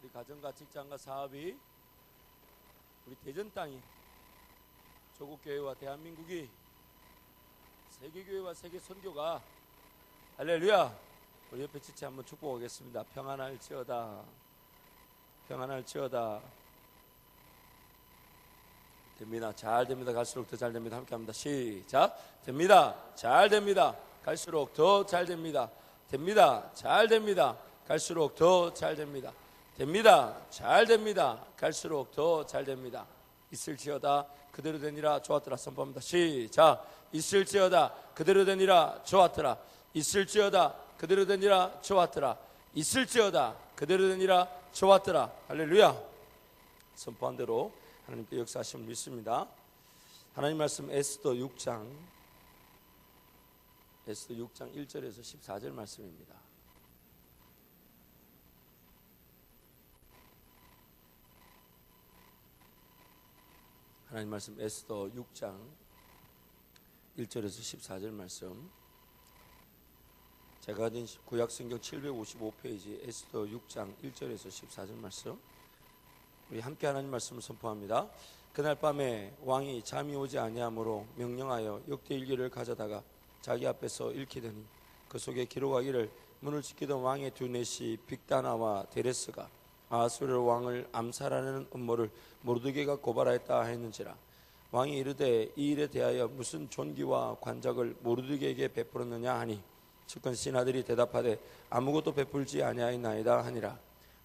우리 가정과 직장과 사업이, 우리 대전 땅이, 조국교회와 대한민국이, 세계교회와 세계 선교가, 할렐루야, 우리 옆에 지체 한번 축복하겠습니다. 평안할지어다, 평안할지어다. 됩니다. 잘 됩니다. 갈수록 더 잘 됩니다. 함께 합니다. 시작. 됩니다. 잘 됩니다. 갈수록 더 잘 됩니다. 됩니다. 잘 됩니다. 갈수록 더 잘 됩니다. 됩니다. 잘 됩니다. 갈수록 더 잘 됩니다. 있을지어다 그대로 되니라 좋았더라. 선포합니다. 시작. 있을지어다 그대로 되니라 좋았더라. 있을지어다 그대로 되니라 좋았더라. 있을지어다 그대로 되니라 좋았더라. 할렐루야. 선포한 대로 하나님께 역사하심을 믿습니다. 하나님 말씀 에스더 6장 1절에서 14절 말씀입니다. 하나님 말씀 에스더 6장 1절에서 14절 말씀, 제가 가진 구약성경 755페이지 에스더 6장 1절에서 14절 말씀, 우리 함께 하나님 말씀을 선포합니다. 그날 밤에 왕이 잠이 오지 아니하므로 명령하여 역대일기를 가져다가 자기 앞에서 읽히더니 그 속에 기록하기를 문을 지키던 왕의 두 내시 빅다나와 데레스가 아하수에로 왕을 암살하는 음모를 모르드게가 고발하였다 했는지라. 왕이 이르되 이 일에 대하여 무슨 존귀와 관작을 모르드게에게 베풀었느냐 하니 측근 신하들이 대답하되 아무것도 베풀지 아니하였나이다 하니라.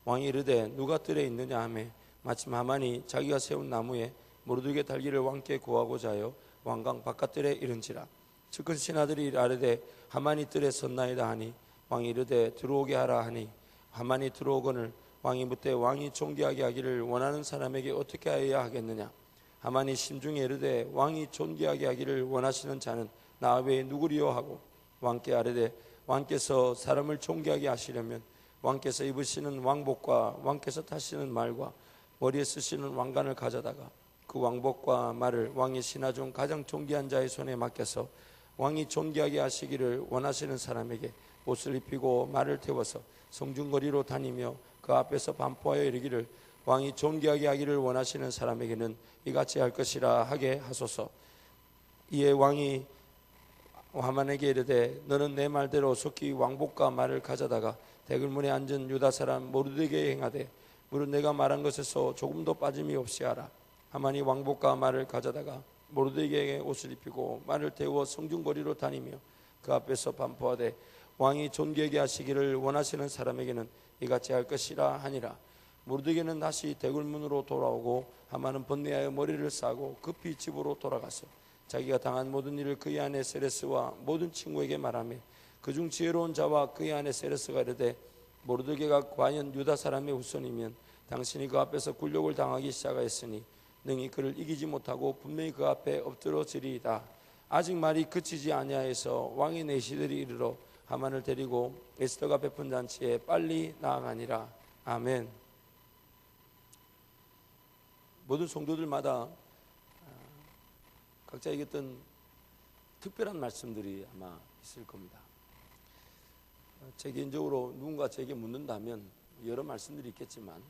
왕이 이르되 누가 뜰에 있느냐 하매 마침 하만이 자기가 세운 나무에 모르드게 달기를 왕께 구하고자 하여 왕강 바깥뜰에 이른지라. 측근 신하들이 아뢰되 하만이 뜰에 섰나이다 하니 왕이 이르되 들어오게 하라 하니 하만이 들어오거늘 왕이 묻되 왕이 존귀하게 하기를 원하는 사람에게 어떻게 하여야 하겠느냐. 하만이 심중에 이르되 왕이 존귀하게 하기를 원하시는 자는 나 외에 누구리요 하고 왕께 아뢰되 왕께서 사람을 존귀하게 하시려면 왕께서 입으시는 왕복과 왕께서 타시는 말과 머리에 쓰시는 왕관을 가져다가 그 왕복과 말을 왕의 신하 중 가장 존귀한 자의 손에 맡겨서 왕이 존귀하게 하시기를 원하시는 사람에게 옷을 입히고 말을 태워서 성중거리로 다니며 그 앞에서 반포하여 이르기를 왕이 존귀하게 하기를 원하시는 사람에게는 이같이 할 것이라 하게 하소서. 이에 왕이 하만에게 이르되 너는 내 말대로 속히 왕복과 말을 가져다가 대궐문에 앉은 유다 사람 모르드게에 행하되 무릇 내가 말한 것에서 조금도 빠짐이 없이 하라. 하만이 왕복과 말을 가져다가 모르드게에게 옷을 입히고 말을 태워 성중거리로 다니며 그 앞에서 반포하되 왕이 존귀하게 하시기를 원하시는 사람에게는 이같이 할 것이라 하니라. 모르드게는 다시 대궐문으로 돌아오고 하만은 번뇌하여 머리를 싸고 급히 집으로 돌아가서 자기가 당한 모든 일을 그의 아내 세레스와 모든 친구에게 말하며 그중 지혜로운 자와 그의 아내 세레스가 이르되 모르드게가 과연 유다 사람의 후손이면 당신이 그 앞에서 굴욕을 당하기 시작하였으니 능히 그를 이기지 못하고 분명히 그 앞에 엎드러지리이다. 아직 말이 그치지 아니하여서 왕의 내시들이 이르러 하만을 데리고 에스더가 베푼 잔치에 빨리 나아가니라. 아멘. 모든 성도들마다 각자에게 어떤 특별한 말씀들이 아마 있을 겁니다. 제 개인적으로 누군가 제게 묻는다면 여러 말씀들이 있겠지만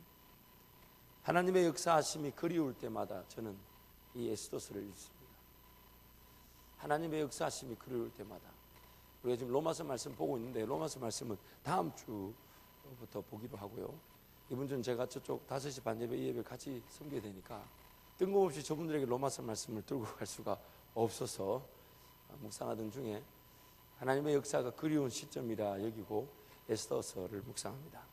하나님의 역사하심이 그리울 때마다 저는 이 에스더서를 읽습니다. 하나님의 역사하심이 그리울 때마다. 우리가 지금 로마서 말씀 보고 있는데 로마서 말씀은 다음 주부터 보기로 하고요. 이번 주는 제가 저쪽 5시 반 예배 이 예배 같이 섬겨야 되니까 뜬금없이 저분들에게 로마서 말씀을 들고 갈 수가 없어서 묵상하던 중에 하나님의 역사가 그리운 시점이라 여기고 에스더서를 묵상합니다.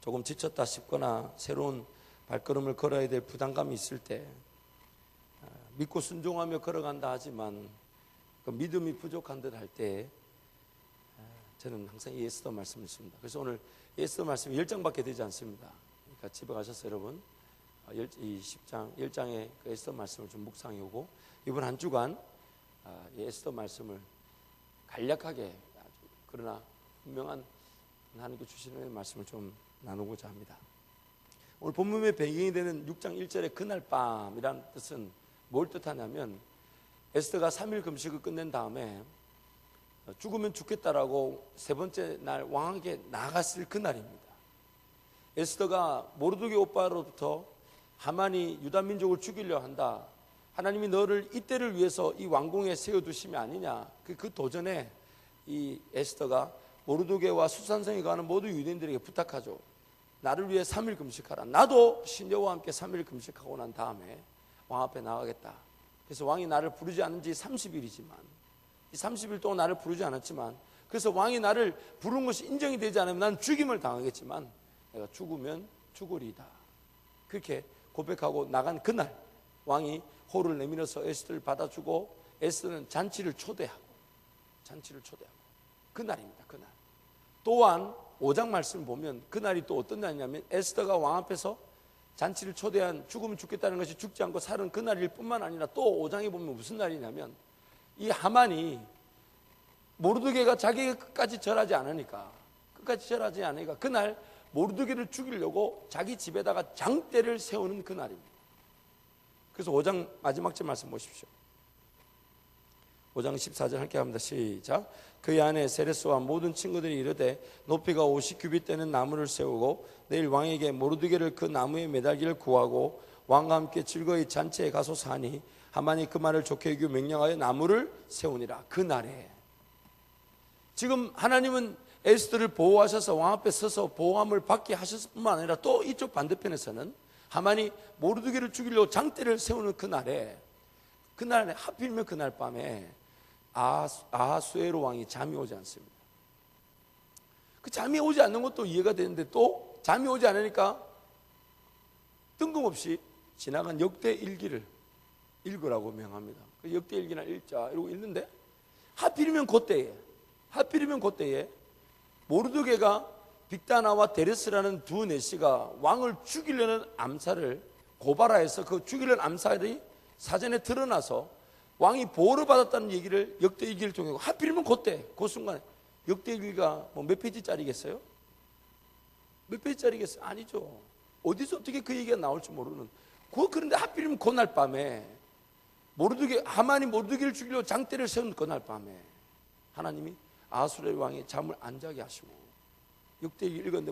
조금 지쳤다 싶거나 새로운 발걸음을 걸어야 될 부담감이 있을 때 믿고 순종하며 걸어간다 하지만 그 믿음이 부족한 듯 할 때 저는 항상 이 에스더 말씀을 씁니다. 그래서 오늘 에스더 말씀이 10장밖에 되지 않습니다. 그러니까 집에 가셔서 여러분 이 10장 10장의 그 에스더 말씀을 좀 묵상해 오고 이번 한 주간 이 에스더 말씀을 간략하게 그러나 분명한 하나님께 주시는 말씀을 좀 나누고자 합니다. 오늘 본문의 배경이 되는 6장 1절의 그날 밤이란 뜻은 뭘 뜻하냐면 에스더가 3일 금식을 끝낸 다음에 죽으면 죽겠다라고 세 번째 날 왕에게 나갔을 그날입니다. 에스더가 모르드게 오빠로부터 하만이 유다 민족을 죽이려 한다, 하나님이 너를 이때를 위해서 이 왕궁에 세워두심이 아니냐, 그 도전에 이 에스더가 모르드게와 수산성에 가는 모든 유대인들에게 부탁하죠. 나를 위해 3일 금식하라. 나도 신녀와 함께 3일 금식하고 난 다음에 왕 앞에 나가겠다. 그래서 왕이 나를 부르지 않은 지 30일이지만 이 30일 동안 나를 부르지 않았지만, 그래서 왕이 나를 부른 것이 인정이 되지 않으면 난 죽임을 당하겠지만 내가 죽으면 죽으리이다. 그렇게 고백하고 나간 그날 왕이 호를 내밀어서 에스더를 받아주고 에스더는 잔치를 초대하고 그날입니다. 그날. 또한 5장 말씀을 보면 그날이 또 어떤 날이냐면 에스더가 왕 앞에서 잔치를 초대한, 죽으면 죽겠다는 것이 죽지 않고 사는 그날일 뿐만 아니라 또 5장에 보면 무슨 날이냐면 이 하만이 모르드게가 자기가 끝까지 절하지 않으니까 그날 모르드게를 죽이려고 자기 집에다가 장대를 세우는 그날입니다. 그래서 5장 마지막 절 말씀 보십시오. 5장 14절 함께 합니다. 시작. 그의 아내 세레스와 모든 친구들이 이르되 높이가 50규빗 되는 나무를 세우고 내일 왕에게 모르드게를 그 나무에 매달기를 구하고 왕과 함께 즐거이 잔치에 가소서 하니 하만이 그 말을 좋게 여기고 명령하여 나무를 세우니라. 그날에 지금 하나님은 에스더를 보호하셔서 왕 앞에 서서 보호함을 받게 하셨을 뿐만 아니라 또 이쪽 반대편에서는 하만이 모르드게를 죽이려고 장대를 세우는 그날에 하필이면 그날 밤에 아하수에로 왕이 잠이 오지 않습니다. 그 잠이 오지 않는 것도 이해가 되는데 또 잠이 오지 않으니까 뜬금없이 지나간 역대 일기를 읽으라고 명합니다. 그 역대 일기나 읽자 이러고 읽는데 하필이면 그때에 모르드게가 빅다나와 데레스라는 두 내시가 왕을 죽이려는 암살을 고발하여서 그 죽이려는 암살이 사전에 드러나서 왕이 보호를 받았다는 얘기를 역대일기를 통해 하필이면 그 순간에 역대일기가 뭐 몇 페이지짜리겠어요? 몇 페이지짜리겠어요? 아니죠. 어디서 어떻게 그 얘기가 나올지 모르는. 그런데 하필이면 그날 밤에 하만이 모르드게를 죽이려고 장대를 세운 그날 밤에 하나님이 아수르 왕이 잠을 안 자게 하시고 역대일기 읽었는데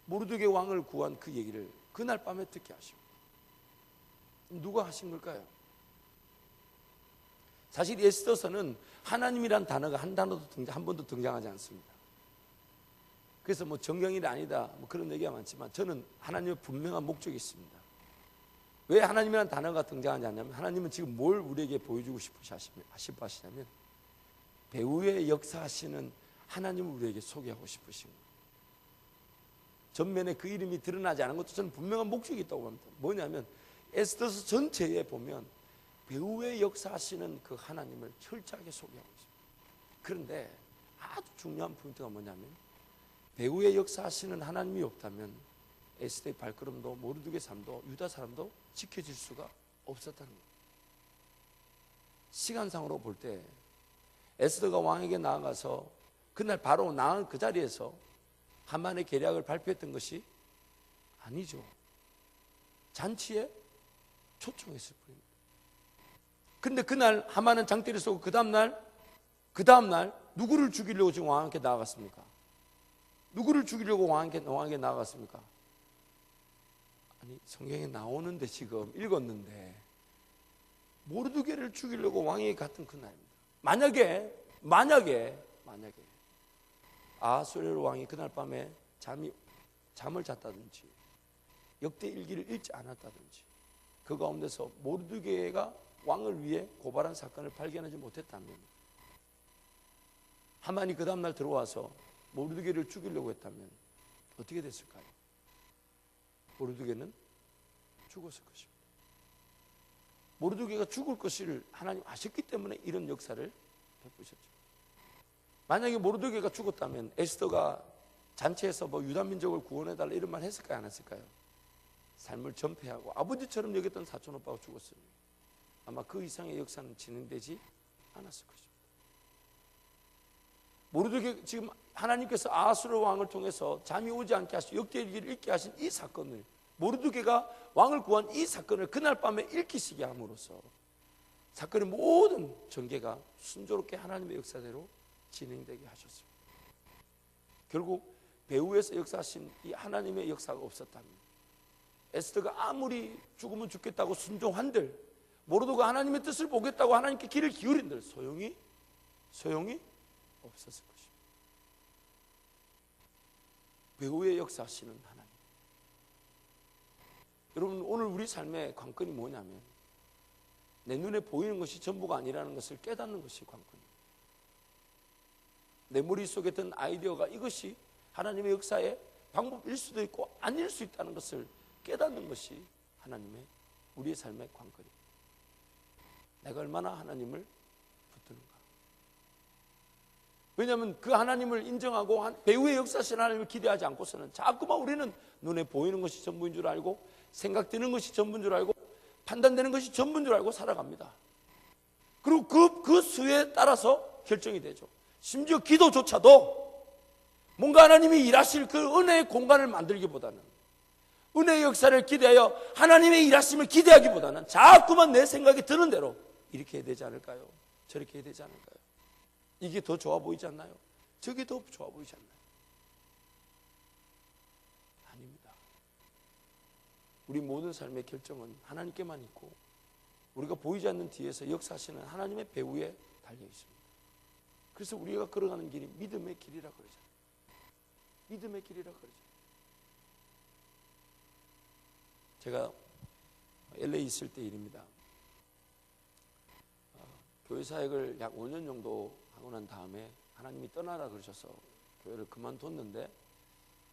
모르드게 왕을 구한 그 얘기를 그날 밤에 듣게 하시고. 누가 하신 걸까요? 사실 에스더서는 하나님이란 단어가 한 번도 등장하지 않습니다. 그래서 뭐 정경이 아니다 뭐 그런 얘기가 많지만 저는 하나님의 분명한 목적이 있습니다. 왜 하나님이란 단어가 등장하지 않냐면 하나님은 지금 뭘 우리에게 보여주고 싶어 하시냐면 배후에 역사하시는 하나님을 우리에게 소개하고 싶으신 거예요. 전면에 그 이름이 드러나지 않은 것도 저는 분명한 목적이 있다고 합니다. 뭐냐면 에스더서 전체에 보면 배후에 역사하시는 그 하나님을 철저하게 소개하고 있습니다. 그런데 아주 중요한 포인트가 뭐냐면 배후에 역사하시는 하나님이 없다면 에스더의 발걸음도 모르드게 삶도 유다 사람도 지켜질 수가 없었다는 거예요. 시간상으로 볼 때 에스더가 왕에게 나아가서 그날 바로 나은 그 자리에서 하만의 계략을 발표했던 것이 아니죠. 잔치에 초청했을 뿐입니다. 그런데 그날 하만은 장대를 쏘고 그 다음날 누구를 죽이려고 지금 왕에게 나아갔습니까? 누구를 죽이려고 왕에게 나아갔습니까? 아니 성경에 나오는데 지금 읽었는데 모르드게를 죽이려고 왕에게 갔던 그날입니다. 만약에 아하수에로 왕이 그날 밤에 잠을 잤다든지 역대 일기를 읽지 않았다든지 그 가운데서 모르드게가 왕을 위해 고발한 사건을 발견하지 못했다면 하만이 그 다음날 들어와서 모르드게를 죽이려고 했다면 어떻게 됐을까요? 모르드게는 죽었을 것입니다. 모르드게가 죽을 것을 하나님 아셨기 때문에 이런 역사를 베푸셨죠. 만약에 모르드게가 죽었다면 에스더가 잔치에서 뭐 유다 민족을 구원해달라 이런 말 했을까요? 안 했을까요? 삶을 전폐하고 아버지처럼 여겼던 사촌 오빠가 죽었으니 아마 그 이상의 역사는 진행되지 않았을 것입니다. 모르드게 지금 하나님께서 아하수르 왕을 통해서 잠이 오지 않게 하시고 역대일기를 읽게 하신 이 사건을 모르드게가 왕을 구한 이 사건을 그날 밤에 읽히시게 함으로써 사건의 모든 전개가 순조롭게 하나님의 역사대로 진행되게 하셨습니다. 결국 배후에서 역사하신 이 하나님의 역사가 없었다면, 에스더가 아무리 죽으면 죽겠다고 순종한들, 모르드가 하나님의 뜻을 보겠다고 하나님께 귀를 기울인들 소용이 없었을 것입니다. 배후에 역사하시는 하나님. 여러분, 오늘 우리 삶의 관건이 뭐냐면, 내 눈에 보이는 것이 전부가 아니라는 것을 깨닫는 것이 관건입니다. 내 머릿속에 든 아이디어가 이것이 하나님의 역사의 방법일 수도 있고 아닐 수 있다는 것을 깨닫는 것이 하나님의, 우리의 삶의 관건입니다. 내가 얼마나 하나님을 붙드는가. 왜냐하면 그 하나님을 인정하고 배후의 역사하신 하나님을 기대하지 않고서는 자꾸만 우리는 눈에 보이는 것이 전부인 줄 알고, 생각되는 것이 전부인 줄 알고, 판단되는 것이 전부인 줄 알고 살아갑니다. 그리고 그 수에 따라서 결정이 되죠. 심지어 기도조차도 뭔가 하나님이 일하실 그 은혜의 공간을 만들기보다는, 은혜의 역사를 기대하여 하나님의 일하심을 기대하기보다는 자꾸만 내 생각이 드는 대로 이렇게 해야 되지 않을까요? 저렇게 해야 되지 않을까요? 이게 더 좋아 보이지 않나요? 저게 더 좋아 보이지 않나요? 아닙니다. 우리 모든 삶의 결정은 하나님께만 있고, 우리가 보이지 않는 뒤에서 역사하시는 하나님의 배후에 달려 있습니다. 그래서 우리가 걸어가는 길이 믿음의 길이라 그러잖아요. 믿음의 길이라 그러죠. 제가 LA 있을 때 일입니다. 교회 사역을 약 5년 정도 하고 난 다음에 하나님이 떠나라 그러셔서 교회를 그만뒀는데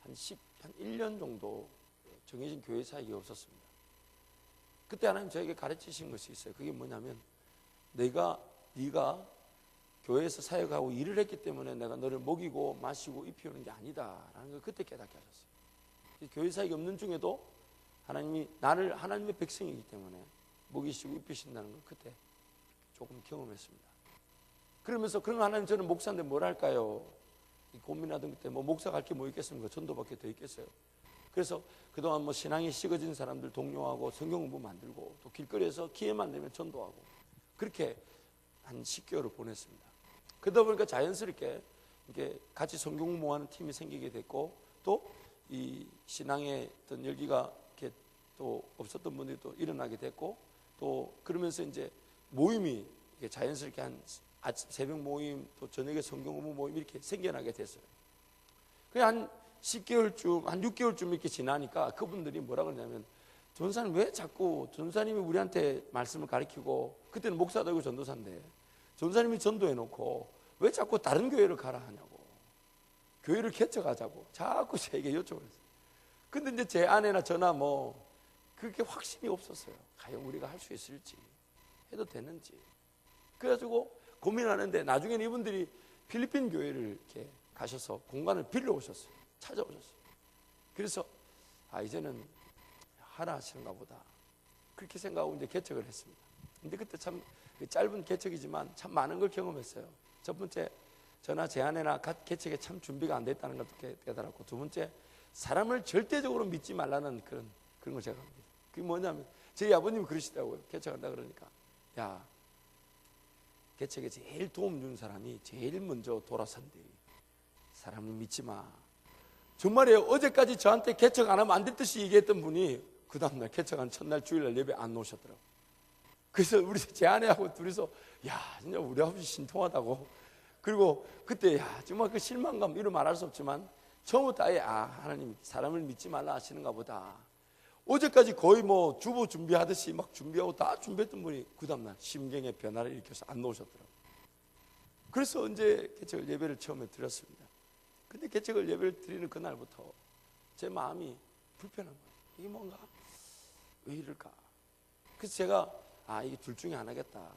한 1년 정도 정해진 교회 사역이 없었습니다. 그때 하나님 저에게 가르치신 것이 있어요. 그게 뭐냐면, 네가 교회에서 사역하고 일을 했기 때문에 내가 너를 먹이고 마시고 입히우는 게 아니다라는 걸 그때 깨닫게 하셨어요. 교회 사역이 없는 중에도 하나님이 나를 하나님의 백성이기 때문에 먹이시고 입히신다는 걸 그때 조금 경험했습니다. 그러면서 그런 하나님, 저는 목사인데 뭘 할까요? 고민하던 그때 목사 갈 게 뭐 있겠습니까? 전도밖에 더 있겠어요. 그래서 그동안 신앙이 식어진 사람들 독려하고 성경 공부 만들고, 또 길거리에서 기회만 되면 전도하고, 그렇게 한 10개월을 보냈습니다. 그러다 보니까 자연스럽게 이렇게 같이 성경 공부하는 팀이 생기게 됐고, 또 이 신앙의 어떤 열기가 이렇게 또 없었던 분들이 또 일어나게 됐고, 또 그러면서 이제 모임이 자연스럽게 한 새벽 모임, 또 저녁에 성경 공부 모임 이렇게 생겨나게 됐어요. 그냥 한 10개월쯤, 한 6개월쯤 이렇게 지나니까 그분들이 뭐라 그러냐면, 전사님 왜 자꾸, 전사님이 우리한테 말씀을 가르치고, 그때는 목사도 아니고 전도사인데 전사님이 전도해놓고 왜 자꾸 다른 교회를 가라 하냐고, 교회를 개척하자고 자꾸 저에게 요청을 했어요. 근데 이제 제 아내나 저나 그렇게 확신이 없었어요. 과연 우리가 할 수 있을지, 해도 되는지. 그래가지고 고민하는데, 나중에는 이분들이 필리핀 교회를 이렇게 가셔서 공간을 빌려 오셨어요. 찾아오셨어요. 그래서 이제는 하라 하시는가 보다, 그렇게 생각하고 이제 개척을 했습니다. 근데 그때 참 짧은 개척이지만 참 많은 걸 경험했어요. 첫 번째, 저나 제 아내나 개척에 참 준비가 안 됐다는 것도 깨달았고, 두 번째, 사람을 절대적으로 믿지 말라는 그런 걸 제가 합니다. 그게 뭐냐면, 저희 아버님이 그러시더라고요. 개척한다 그러니까, 야, 개척에 제일 도움 준 사람이 제일 먼저 돌아선대. 사람을 믿지 마. 정말이에요. 어제까지 저한테 개척 안 하면 안 됐듯이 얘기했던 분이 그 다음날 개척한 첫날 주일날 예배 안 오셨더라고요. 그래서 우리 제 아내하고 둘이서, 야, 진짜 우리 아버지 신통하다고. 그리고 그때 정말 그 실망감, 이루 말할 수 없지만 처음부터 아예 하나님 사람을 믿지 말라 하시는가 보다. 어제까지 거의 주보 준비하듯이 막 준비하고 다 준비했던 분이 그 다음날 심경의 변화를 일으켜서 안 나오셨더라고요. 그래서 언제 개척을 예배를 처음에 드렸습니다. 근데 개척을 예배를 드리는 그날부터 제 마음이 불편한 거예요. 이게 뭔가 왜 이럴까? 그래서 제가 이게 둘 중에 하나겠다.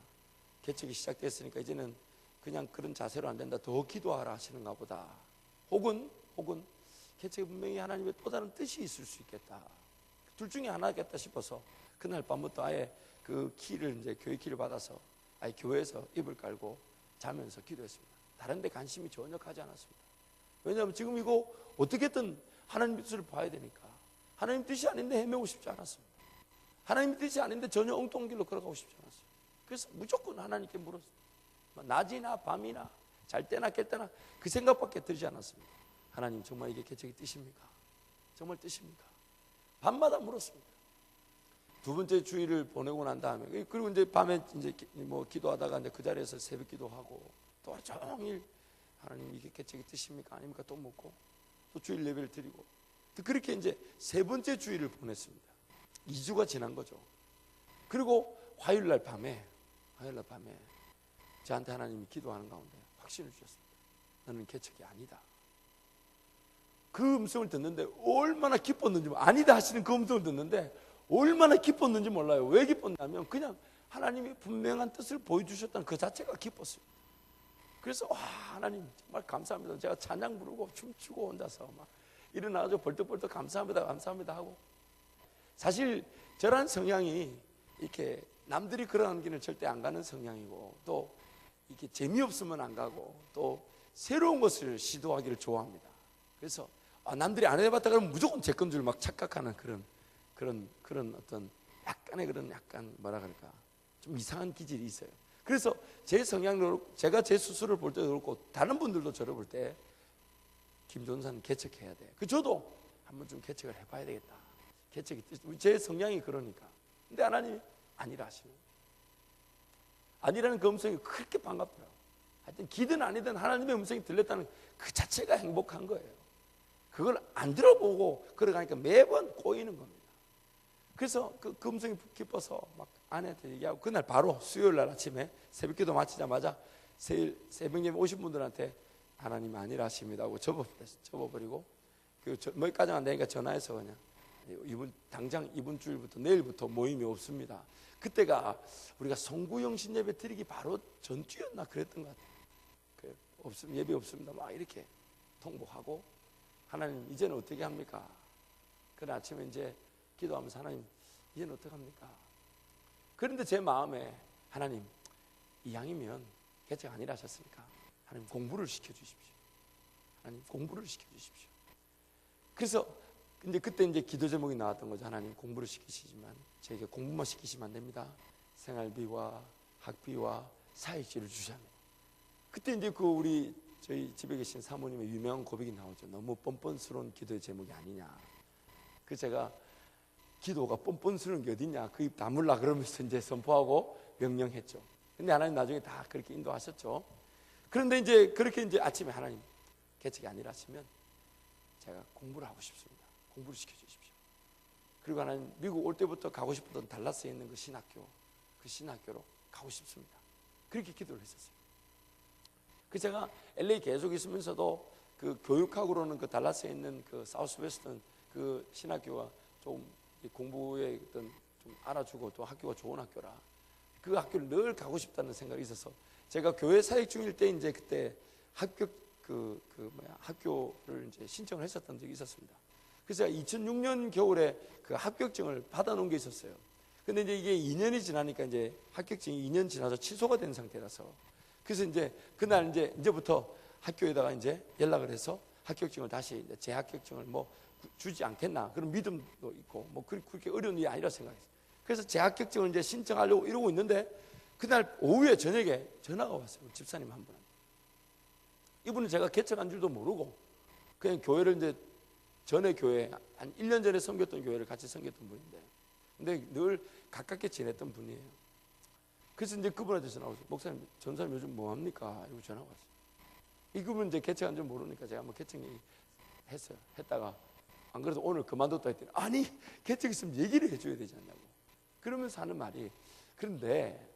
개척이 시작됐으니까 이제는 그냥 그런 자세로 안 된다. 더 기도하라 하시는가 보다. 혹은 개척에 분명히 하나님의 또 다른 뜻이 있을 수 있겠다. 둘 중에 하나겠다 싶어서 그날 밤부터 아예 그 키를, 이제 교회 키를 받아서 아예 교회에서 이불 깔고 자면서 기도했습니다. 다른 데 관심이 전혀 가지 않았습니다. 왜냐하면 지금 이거 어떻게든 하나님 뜻을 봐야 되니까. 하나님 뜻이 아닌데 헤매고 싶지 않았습니다. 하나님 뜻이 아닌데 전혀 엉뚱한 길로 걸어가고 싶지 않았어요. 그래서 무조건 하나님께 물었어요. 낮이나 밤이나 잘 때나 깰 때나 그 생각밖에 들지 않았습니다. 하나님 정말 이게 개척의 뜻입니까? 정말 뜻입니까? 밤마다 물었습니다. 두 번째 주일을 보내고 난 다음에, 그리고 이제 밤에 이제 뭐 기도하다가 이제 그 자리에서 새벽 기도하고 또 종일 하나님 이게 개척의 뜻입니까? 아닙니까? 또 묻고 또 주일 예배를 드리고, 그렇게 이제 세 번째 주일을 보냈습니다. 2주가 지난 거죠. 그리고 화요일날 밤에 저한테 하나님이 기도하는 가운데 확신을 주셨습니다. 너는 개척이 아니다. 그 음성을 듣는데 얼마나 기뻤는지, 아니다 하시는 그 음성을 듣는데 얼마나 기뻤는지 몰라요. 왜 기뻤냐면 그냥 하나님이 분명한 뜻을 보여주셨다는 그 자체가 기뻤어요. 그래서 와, 하나님 정말 감사합니다. 제가 찬양 부르고 춤추고 혼자서 막 일어나서 벌떡벌떡 감사합니다 하고, 사실 저런 성향이 이렇게 남들이 걸어가는 길을 절대 안 가는 성향이고, 또 이렇게 재미없으면 안 가고, 또 새로운 것을 시도하기를 좋아합니다. 그래서 남들이 안 해봤다 그러면 무조건 제 건 줄 막 착각하는 그런 어떤 약간의 그런 약간 뭐라 그럴까 좀 이상한 기질이 있어요. 그래서 제 성향으로 제가 제 스스로를 볼 때도 그렇고 다른 분들도 저를 볼 때 김전사는 개척해야 돼. 저도 한번 좀 개척을 해봐야 되겠다. 개척이 제 성향이 그러니까. 근데 하나님이 아니라 하시는, 아니라는 그 음성이 그렇게 반갑더라고요. 하여튼 기든 아니든 하나님의 음성이 들렸다는 그 자체가 행복한 거예요. 그걸 안 들어보고 걸어가니까 매번 꼬이는 겁니다. 그래서 그 음성이 기뻐서 막 아내한테 얘기하고, 그날 바로 수요일 날 아침에 새벽기도 마치자마자 새벽 예배 오신 분들한테 하나님 아니라 하십니다 하고 접어버리고, 뭐까지 안 되니까 전화해서 그냥 당장 이번 주일부터 내일부터 모임이 없습니다. 그때가 우리가 송구영 신예배 드리기 바로 전주였나 그랬던 것 같아요. 예배 없습니다 막 이렇게 통보하고, 하나님 이제는 어떻게 합니까? 그날 아침에 이제 기도하면서 하나님 이제는 어떻게 합니까? 그런데 제 마음에 하나님 이왕이면 개척 아니라 하셨으니까 하나님 공부를 시켜주십시오. 하나님 공부를 시켜주십시오. 그래서 근데 그때 이제 기도 제목이 나왔던 거죠. 하나님 공부를 시키시지만 저에게 공부만 시키시면 안 됩니다. 생활비와 학비와 사회지를 주셔야 합니다. 그때 이제 저희 집에 계신 사모님의 유명한 고백이 나오죠. 너무 뻔뻔스러운 기도의 제목이 아니냐. 그 제가 기도가 뻔뻔스러운 게 어딨냐, 그 입 다물라 그러면서 이제 선포하고 명령했죠. 근데 하나님 나중에 다 그렇게 인도하셨죠. 그런데 이제 그렇게 이제 아침에 하나님 개척이 아니라 하시면 제가 공부를 하고 싶습니다. 공부를 시켜주십시오. 그리고 하나님 미국 올 때부터 가고 싶었던 달라스에 있는 그 신학교로 가고 싶습니다. 그렇게 기도를 했었어요. 그 제가 LA 계속 있으면서도 그 교육학으로는 그 달라스에 있는 그 사우스웨스턴 그 신학교가 좀 공부에 어떤 좀 알아주고 또 학교가 좋은 학교라 그 학교를 늘 가고 싶다는 생각이 있어서 제가 교회 사역 중일 때 이제 그때 학교를 이제 신청을 했었던 적이 있었습니다. 그래서 제가 2006년 겨울에 그 합격증을 받아놓은 게 있었어요. 근데 이제 이게 2년이 지나니까 이제 합격증이 2년 지나서 취소가 된 상태라서, 그래서 이제 그날 이제부터 학교에다가 이제 연락을 해서 합격증을 다시 이제 재합격증을 뭐 주지 않겠나 그런 믿음도 있고 뭐 그렇게 어려운 일이 아니라 생각했어요. 그래서 재합격증을 이제 신청하려고 이러고 있는데 그날 오후에 저녁에 전화가 왔어요. 집사님 한 분. 이분은 제가 개척한 줄도 모르고 그냥 교회를 이제 전에 교회 한 1년 전에 섬겼던 교회를 같이 섬겼던 분인데, 근데 늘 가깝게 지냈던 분이에요. 그래서 이제 그분한테 전화 왔어요. 목사님, 전사님 요즘 뭐 합니까? 이러고 전화가 왔어요. 이분은 이제 개척한 줄 모르니까 제가 한번 개척 얘기 했어요. 했다가 안 그래도 오늘 그만뒀다 했더니 아니 개척 있으면 얘기를 해줘야 되지 않냐고. 그러면서 하는 말이, 그런데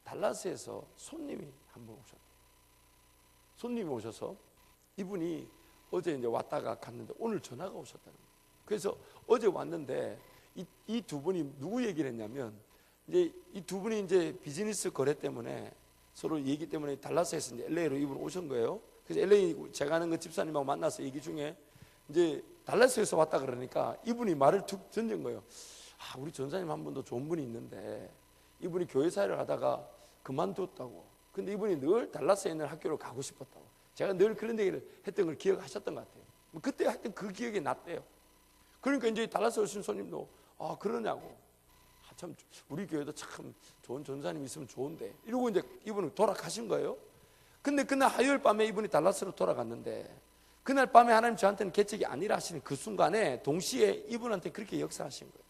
달라스에서 손님이 한 분 오셨대요. 손님이 오셔서 이분이 어제 이제 왔다가 갔는데 오늘 전화가 오셨다는 거예요. 그래서 어제 왔는데 이 두 분이 누구 얘기를 했냐면, 이제 이 두 분이 이제 비즈니스 거래 때문에 서로 얘기 때문에 달라스에서 이제 LA로 이분 오신 거예요. 그래서 LA 제가 아는 그 집사님하고 만나서 얘기 중에 이제 달라스에서 왔다 그러니까 이분이 말을 툭 던진 거예요. 우리 전사님 한 분도 좋은 분이 있는데 이분이 교회 사회를 하다가 그만뒀다고. 근데 이분이 늘 달라스에 있는 학교로 가고 싶었다고. 제가 늘 그런 얘기를 했던 걸 기억하셨던 것 같아요. 그때 하여튼 그 기억이 났대요. 그러니까 이제 달라스 오신 손님도 그러냐고. 참 우리 교회도 참 좋은 전사님 있으면 좋은데 이러고 이제 이분은 돌아가신 거예요. 근데 그날 화요일 밤에 이분이 달라스로 돌아갔는데 그날 밤에 하나님 저한테는 계책이 아니라 하시는 그 순간에 동시에 이분한테 그렇게 역사하신 거예요.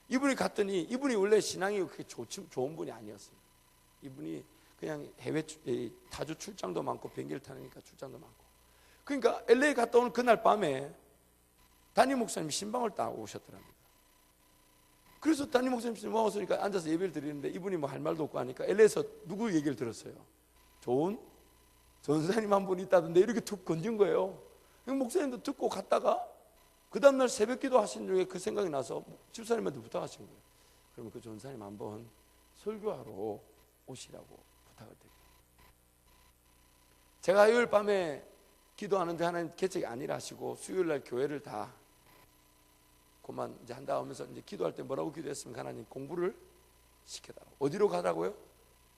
이분이 갔더니 이분이 원래 신앙이 그렇게 좋은 분이 아니었어요. 이분이 그냥 해외 타주 출장도 많고 비행기를 타니까 출장도 많고. 그러니까 LA 갔다 오는 그날 밤에 담임 목사님이 신방을 따고 오셨더랍니다. 그래서 담임 목사님이 모았으니까 앉아서 예배를 드리는데 이분이 뭐 할 말도 없고 하니까 LA에서 누구 얘기를 들었어요? 좋은 전사님 한 분 있다던데 이렇게 툭 건진 거예요. 목사님도 듣고 갔다가 그 다음날 새벽기도 하신 중에 그 생각이 나서 집사님한테 부탁하신 거예요. 그러면 그 전사님 한번 설교하러 오시라고 부탁을 드려요. 제가 화요일 밤에 기도하는데 하나님 계책이 아니라 하시고 수요일날 교회를 다 그만 이제 한다 하면서 이제 기도할 때 뭐라고 기도했습니까? 하나님 공부를 시켜달라고. 어디로 가라고요?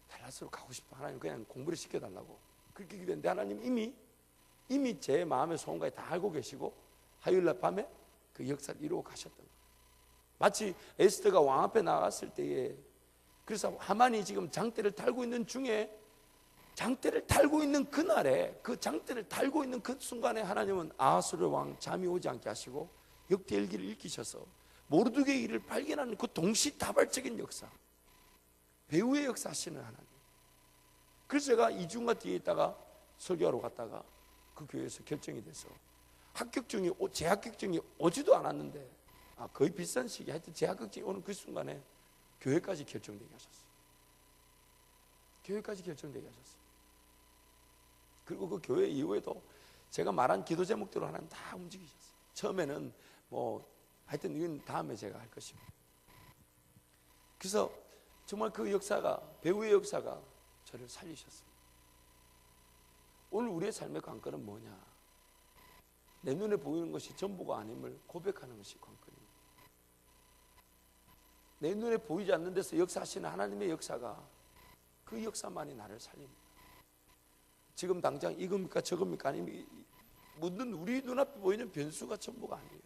달라스로 가고 싶어. 하나님 그냥 공부를 시켜달라고 그렇게 기도했는데 하나님 이미 제 마음의 소원까지 다 알고 계시고 화요일날 밤에 그 역사를 이루어 가셨던 거예요. 마치 에스더가 왕 앞에 나갔을 때에 그래서 하만이 지금 장대를 달고 있는 중에 장대를 달고 있는 그날에 그 장대를 달고 있는 그 순간에 하나님은 아하수르 왕 잠이 오지 않게 하시고 역대일기를 읽히셔서 모르드게의 일을 발견하는 그 동시다발적인 역사, 배후의 역사 하시는 하나님. 그래서 제가 2주인가 뒤에 있다가 설교하러 갔다가 그 교회에서 결정이 돼서 재합격증이 오지도 않았는데 거의 비슷한 시기 하여튼 재합격증이 오는 그 순간에 교회까지 결정되게 하셨어요. 교회까지 결정되게 하셨어요. 그리고 그 교회 이후에도 제가 말한 기도 제목대로 하나님 다 움직이셨어요. 처음에는 뭐 하여튼 이건 다음에 제가 할 것입니다. 그래서 정말 그 역사가 배후의 역사가 저를 살리셨습니다. 오늘 우리의 삶의 관건은 뭐냐? 내 눈에 보이는 것이 전부가 아님을 고백하는 것이 관건입니다. 내 눈에 보이지 않는 데서 역사하시는 하나님의 역사가 그 역사만이 나를 살립니다. 지금 당장 이겁니까 저겁니까 아니면 묻는 우리 눈앞에 보이는 변수가 전부가 아니에요.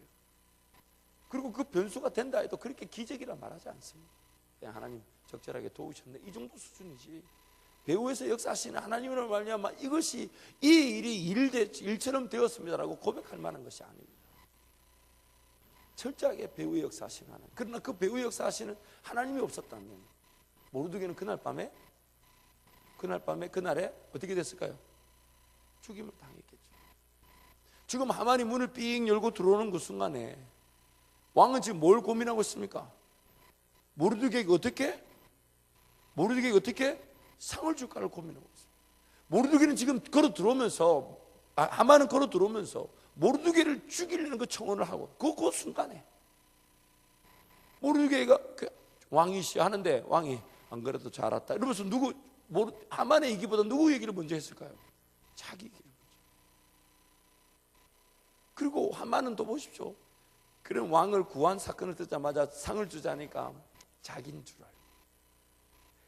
그리고 그 변수가 된다 해도 그렇게 기적이라 말하지 않습니다. 그냥 하나님 적절하게 도우셨네 이 정도 수준이지. 배후에서 역사하시는 하나님으로 말미암아 이것이 이 일이 일처럼 되었습니다라고 고백할 만한 것이 아닙니다. 철저하게 배후의 역사하시는 하나님. 그러나 그 배후의 역사하시는 하나님이 없었다면 모르드게는 그날에 어떻게 됐을까요? 죽임을 당했겠죠. 지금 하만이 문을 삥 열고 들어오는 그 순간에 왕은 지금 뭘 고민하고 있습니까? 모르드게에게 어떻게 상을 줄까를 고민하고 있어요. 모르드게는 지금 걸어 들어오면서 하만은 걸어 들어오면서 모르드게를 죽이려는 그 청혼을 하고 그 순간에 모르드게가 왕이시 하는데 왕이 안 그래도 잘 왔다 이러면서 하만의 얘기보다 누구 얘기를 먼저 했을까요? 자기 얘기를 먼저. 그리고 하만은 또 보십시오. 그런 왕을 구한 사건을 듣자마자 상을 주자니까 자기인 줄 알고.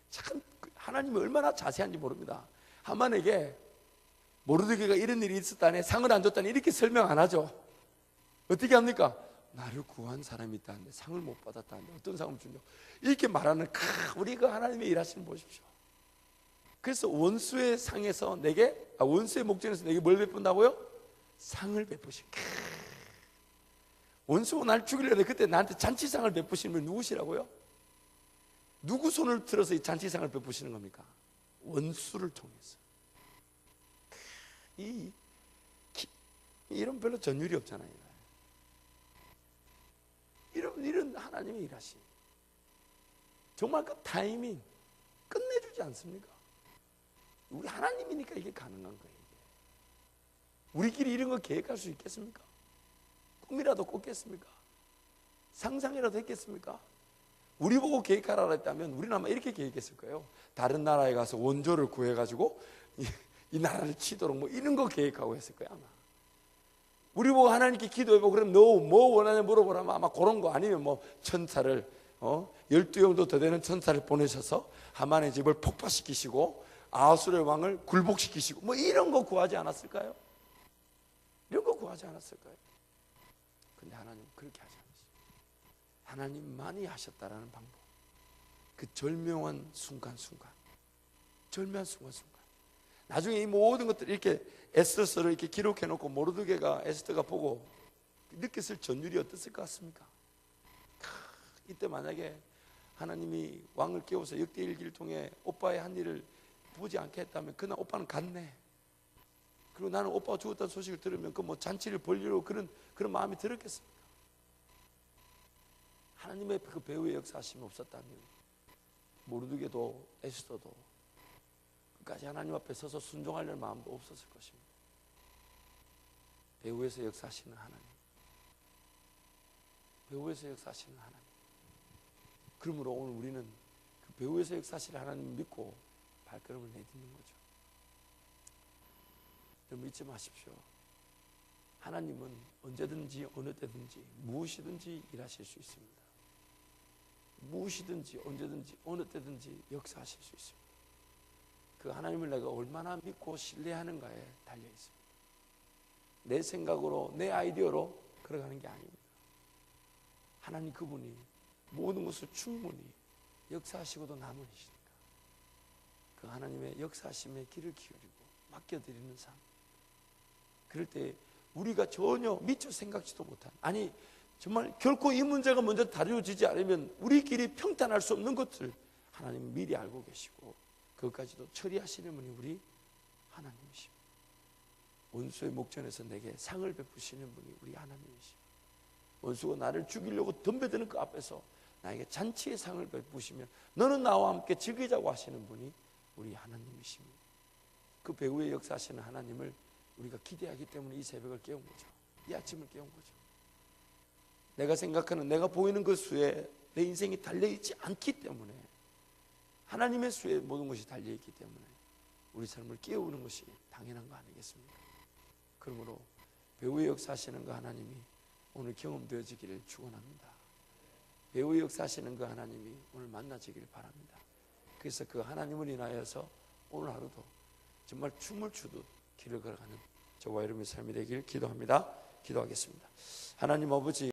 참 하나님이 얼마나 자세한지 모릅니다. 하만에게 모르드게가 이런 일이 있었다네 상을 안 줬다니 이렇게 설명 안 하죠. 어떻게 합니까? 나를 구한 사람이 있다는데 상을 못 받았다는데 어떤 상을 준다고 이렇게 말하는 우리 그 하나님의 일하시는 보십시오. 그래서 원수의 상에서 원수의 목전에서 내게 뭘 베푼다고요? 상을 베푸신. 원수가 날 죽이려는데 그때 나한테 잔치상을 베푸시는 분 누구시라고요? 누구 손을 들어서 이 잔치상을 베푸시는 겁니까? 원수를 통해서. 이런 별로 전율이 없잖아요. 이런 하나님의 일하심. 정말 그 타이밍 끝내주지 않습니까? 우리 하나님이니까 이게 가능한 거예요. 우리끼리 이런 거 계획할 수 있겠습니까? 꿈이라도 꿨겠습니까? 상상이라도 했겠습니까? 우리 보고 계획하라 했다면 우리는 아마 이렇게 계획했을 거예요. 다른 나라에 가서 원조를 구해가지고 이 나라를 치도록 뭐 이런 거 계획하고 했을 거예요 아마. 우리 보고 하나님께 기도해보고 그럼 너 뭐 원하냐 물어보라면 아마 그런 거 아니면 뭐 천사를 12형도 더 되는 천사를 보내셔서 하만의 집을 폭파시키시고 아하수르의 왕을 굴복시키시고 뭐 이런 거 구하지 않았을까요? 이런 거 구하지 않았을까요? 근데 하나님 그렇게 하지 않으시죠. 하나님만이 하셨다라는 방법. 그 절묘한 순간순간 나중에 이 모든 것들을 이렇게 에스더서를 이렇게 기록해 놓고 모르드게가 에스더가 보고 느꼈을 전율이 어땠을 것 같습니까? 이때 만약에 하나님이 왕을 깨워서 역대일기를 통해 오빠의 한 일을 보지 않게 했다면 그날 오빠는 갔네. 그리고 나는 오빠가 죽었다는 소식을 들으면 그 뭐 잔치를 벌리려고 그런 마음이 들었겠습니까? 하나님의 그 배후의 역사하심이 없었다면 모르드게도 에스더도 끝까지 하나님 앞에 서서 순종하려는 마음도 없었을 것입니다. 배후에서 역사하시는 하나님, 배후에서 역사하시는 하나님. 그러므로 오늘 우리는 그 배후에서 역사하시는 하나님을 믿고 발걸음을 내딛는 거죠. 여러분 잊지 마십시오. 하나님은 언제든지 어느 때든지 무엇이든지 일하실 수 있습니다. 무엇이든지 언제든지 어느 때든지 역사하실 수 있습니다. 그 하나님을 내가 얼마나 믿고 신뢰하는가에 달려 있습니다. 내 생각으로 내 아이디어로 걸어가는 게 아닙니다. 하나님 그분이 모든 것을 충분히 역사하시고도 남으시니까 그 하나님의 역사하심의 길을 기울이고 맡겨드리는 삶. 그럴 때 우리가 전혀 미처 생각지도 못한, 아니 정말 결코 이 문제가 먼저 다루어지지 않으면 우리끼리 평탄할 수 없는 것들 하나님은 미리 알고 계시고 그것까지도 처리하시는 분이 우리 하나님이십니다. 원수의 목전에서 내게 상을 베푸시는 분이 우리 하나님이십니다. 원수가 나를 죽이려고 덤벼드는 그 앞에서 나에게 잔치의 상을 베푸시며 너는 나와 함께 즐기자고 하시는 분이 우리 하나님이십니다. 그 배후의 역사하시는 하나님을 우리가 기대하기 때문에 이 새벽을 깨운 거죠. 이 아침을 깨운 거죠. 내가 생각하는, 내가 보이는 그 수에 내 인생이 달려있지 않기 때문에, 하나님의 수에 모든 것이 달려있기 때문에 우리 삶을 깨우는 것이 당연한 거 아니겠습니까? 그러므로 배후의 역사하시는 그 하나님이 오늘 경험되어지기를 축원합니다. 배후의 역사하시는 그 하나님이 오늘 만나지기를 바랍니다. 그래서 그 하나님을 인하여서 오늘 하루도 정말 춤을 추듯 길을 걸어가는 저와 여러분의 삶이 되길 기도합니다. 기도하겠습니다. 하나님 아버지,